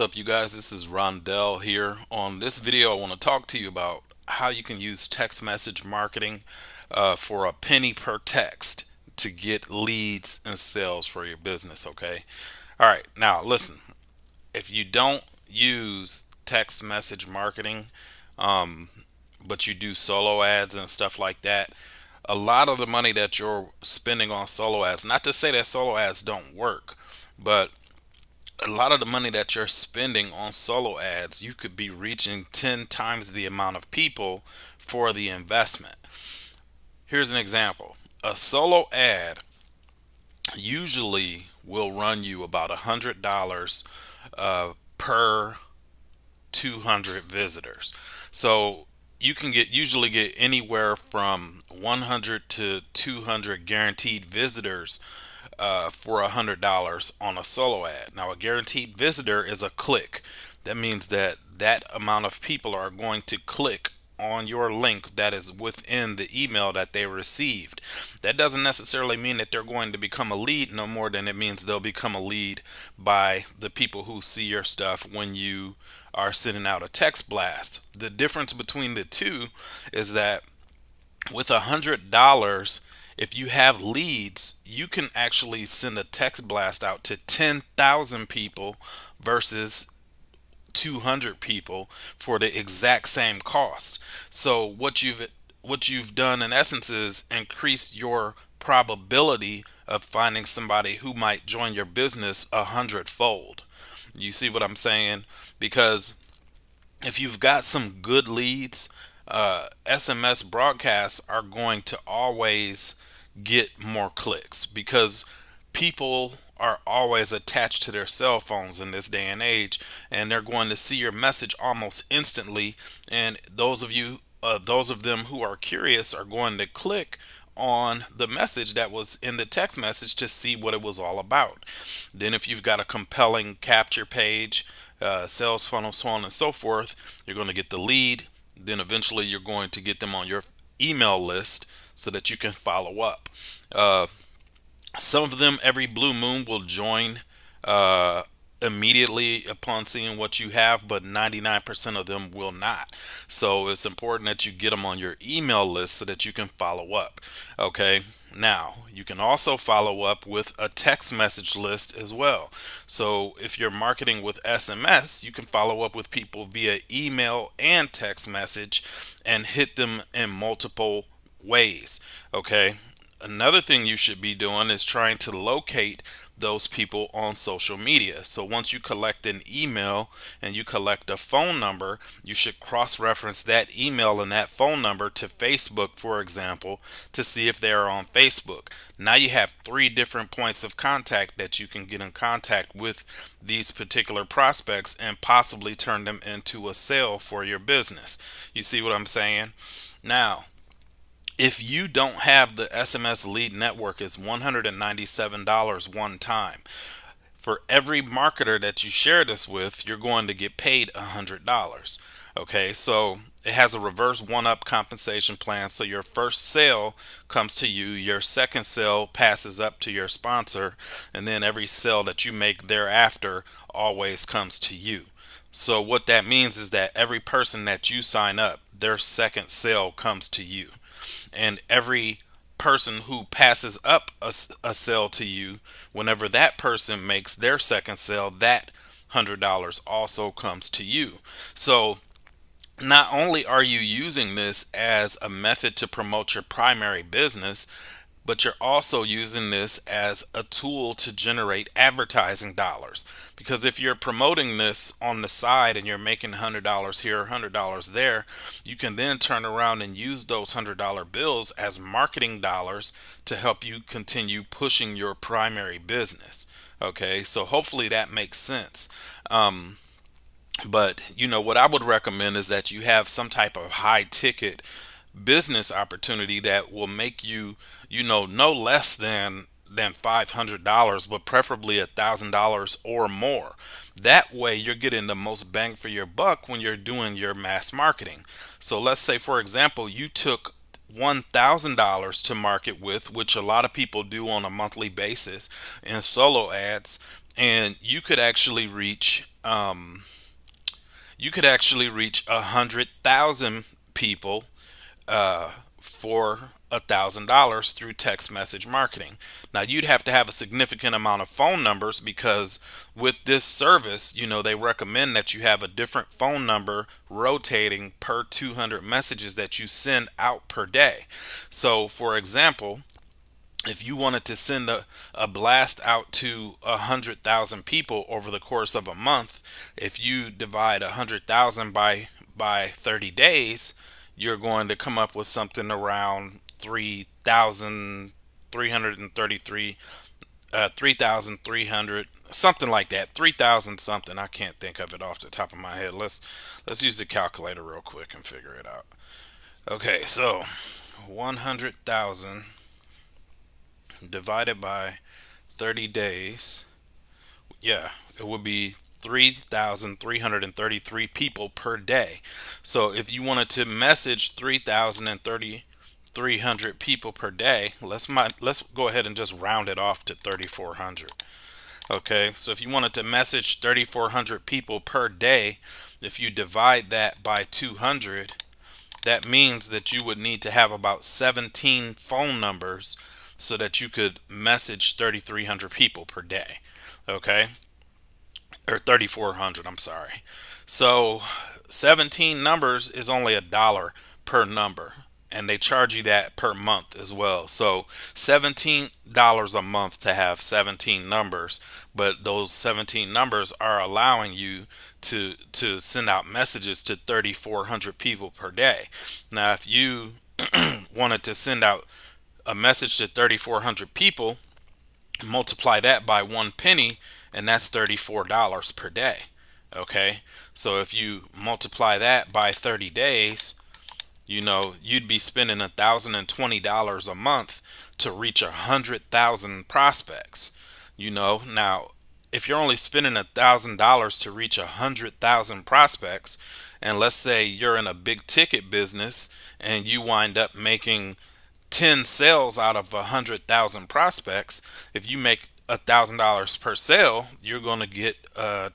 What's up, you guys? This is Rondell here. On this video, I want to talk to you about how you can use text message marketing for a penny per text to get leads and sales for your business. Okay. All right. Now, listen, if you don't use text message marketing, but you do solo ads and stuff like that, a lot of the money that you're spending on solo ads, not to say that solo ads don't work, but a lot of the money that you're spending on solo ads, you could be reaching 10 times the amount of people for the investment. Here's an example. A solo ad usually will run you about $100 per 200 visitors. So you can usually get anywhere from 100 to 200 guaranteed visitors for $100 on a solo ad. Now, a guaranteed visitor is a click. That means that that amount of people are going to click on your link that is within the email that they received. That doesn't necessarily mean that they're going to become a lead, no more than it means they'll become a lead by the people who see your stuff when you are sending out a text blast. The difference between the two is that with $100, if you have leads, you can actually send a text blast out to 10,000 people versus 200 people for the exact same cost. So what you've done in essence is increased your probability of finding somebody who might join your business 100-fold. You see what I'm saying? Because if you've got some good leads, SMS broadcasts are going to always get more clicks because people are always attached to their cell phones in this day and age, and they're going to see your message almost instantly. And those of them who are curious are going to click on the message that was in the text message to see what it was all about. Then if you've got a compelling capture page, sales funnel, so on and so forth, you're going to get the lead. Then eventually you're going to get them on your email list so that you can follow up. Uh, some of them every blue moon will join uh, immediately upon seeing what you have, but 99% of them will not. So it's important that you get them on your email list so that you can follow up. Okay. Now, you can also follow up with a text message list as well. So if you're marketing with SMS, you can follow up with people via email and text message and hit them in multiple ways. Okay. Another thing you should be doing is trying to locate those people on social media. So once you collect an email and you collect a phone number, you should cross-reference that email and that phone number to Facebook, for example, to see if they are on Facebook. Now you have three different points of contact that you can get in contact with these particular prospects and possibly turn them into a sale for your business. You see what I'm saying? Now, if you don't have the SMS Lead Network, it's $197 one time. For every marketer that you share this with, you're going to get paid $100. Okay, so it has a reverse one-up compensation plan. So your first sale comes to you, your second sale passes up to your sponsor, and then every sale that you make thereafter always comes to you. So what that means is that every person that you sign up, their second sale comes to you, and every person who passes up a sale to you, whenever that person makes their second sale, that $100 also comes to you. So not only are you using this as a method to promote your primary business, but you're also using this as a tool to generate advertising dollars. Because if you're promoting this on the side and you're making $100 here, $100 there, you can then turn around and use those $100 bills as marketing dollars to help you continue pushing your primary business. Okay, so hopefully that makes sense. But what I would recommend is that you have some type of high ticket business opportunity that will make you, no less than $500, but preferably $1,000 or more. That way you're getting the most bang for your buck when you're doing your mass marketing. So let's say, for example, you took $1,000 to market with, which a lot of people do on a monthly basis in solo ads, and you could actually reach you could actually reach 100,000 people for $1,000 through text message marketing. Now you'd have to have a significant amount of phone numbers because with this service, they recommend that you have a different phone number rotating per 200 messages that you send out per day. So, for example, if you wanted to send a blast out to 100,000 people over the course of a month, if you divide 100,000 by 30 days, you're going to come up with something around 3,333, 3,300, something like that, 3,000 something. I can't think of it off the top of my head. Let's use the calculator real quick and figure it out. Okay, so 100,000 divided by 30 days, yeah, it would be 3,333 people per day. So if you wanted to message 3,300 people per day, let's go ahead and just round it off to 3,400. Okay, so if you wanted to message 3,400 people per day, if you divide that by 200, that means that you would need to have about 17 phone numbers so that you could message 3,300 people per day. Okay, or 3,400, I'm sorry. So 17 numbers is only $1 per number, and they charge you that per month as well. So $17 a month to have 17 numbers, but those 17 numbers are allowing you to send out messages to 3,400 people per day. Now if you wanted to send out a message to 3,400 people, multiply that by 1 penny, and that's $34 per day. Okay, so if you multiply that by 30 days, you'd be spending $1,020 a month to reach 100,000 prospects. Now if you're only spending $1,000 to reach 100,000 prospects, and let's say you're in a big ticket business and you wind up making 10 sales out of 100,000 prospects, if you make $1,000 per sale, you're going to get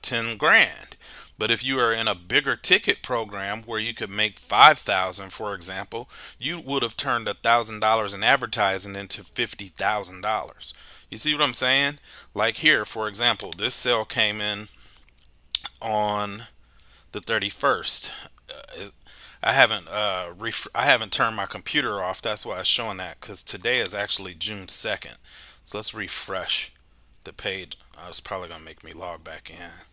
10 grand. But if you are in a bigger ticket program where you could make 5,000, for example, you would have turned $1,000 in advertising into $50,000. You see what I'm saying? Like here, for example, this sale came in on the 31st. I haven't turned my computer off. That's why it's showing that, because today is actually June 2nd. So let's refresh the page. It's probably gonna make me log back in.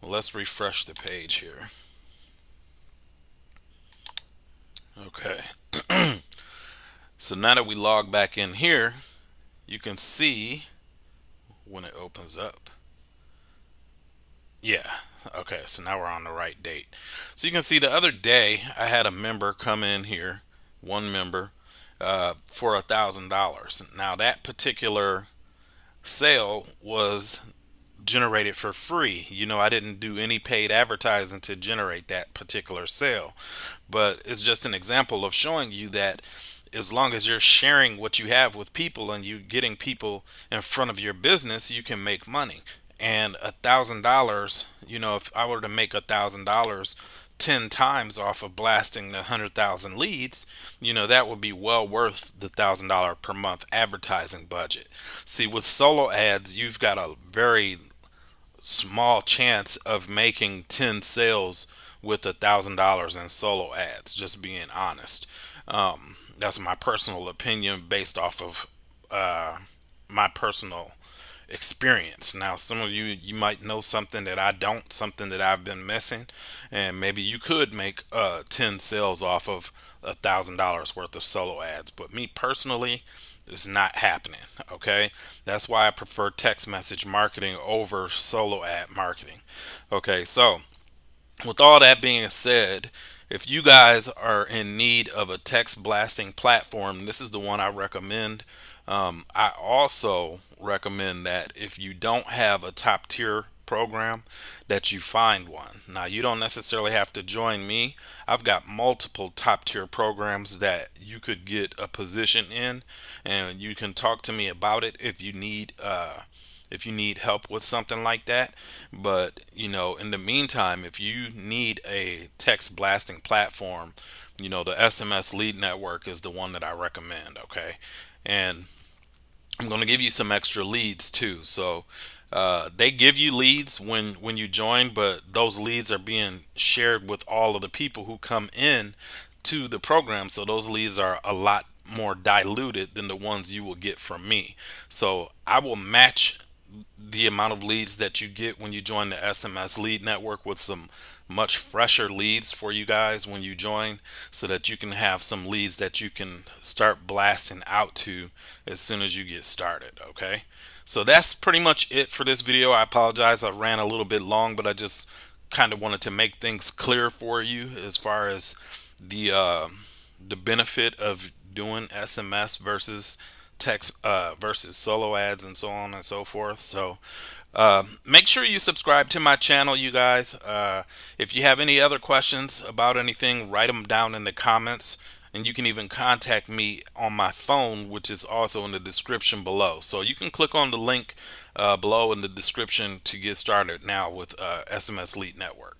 Well, let's refresh the page here. Okay. So now that we log back in here, you can see when it opens up. Yeah. Okay, so now we're on the right date. So you can see the other day I had a member come in here, one member, for $1,000. Now that particular sale was generated for free. I didn't do any paid advertising to generate that particular sale, but it's just an example of showing you that as long as you're sharing what you have with people and you getting people in front of your business, you can make money. And $1,000, if I were to make $1,000 10 times off of blasting the 100,000 leads, that would be well worth the $1,000 per month advertising budget. See, with solo ads, you've got a very small chance of making 10 sales with $1,000 in solo ads, just being honest. That's my personal opinion based off of my personal experience. Now, some of you might know something that I don't, something that I've been missing, and maybe you could make 10 sales off of $1,000 worth of solo ads. But me personally, it's not happening. Okay, that's why I prefer text message marketing over solo ad marketing. Okay, so with all that being said, if you guys are in need of a text blasting platform, this is the one I recommend. I also recommend that if you don't have a top tier program, that you find one. Now, you don't necessarily have to join me. I've got multiple top tier programs that you could get a position in, and you can talk to me about it if you need if you need help with something like that. But in the meantime, if you need a text blasting platform, the SMS Lead Network is the one that I recommend. Okay, and I'm going to give you some extra leads too. So they give you leads when you join, but those leads are being shared with all of the people who come in to the program. So those leads are a lot more diluted than the ones you will get from me. So I will match the amount of leads that you get when you join the SMS Lead Network with some much fresher leads for you guys when you join, so that you can have some leads that you can start blasting out to as soon as you get started. Okay, so that's pretty much it for this video. I apologize, I ran a little bit long, but I just kind of wanted to make things clear for you as far as the benefit of doing SMS versus text versus solo ads and so on and so forth. So make sure you subscribe to my channel, you guys. If you have any other questions about anything, write them down in the comments. And you can even contact me on my phone, which is also in the description below. So you can click on the link below in the description to get started now with SMS Lead Network.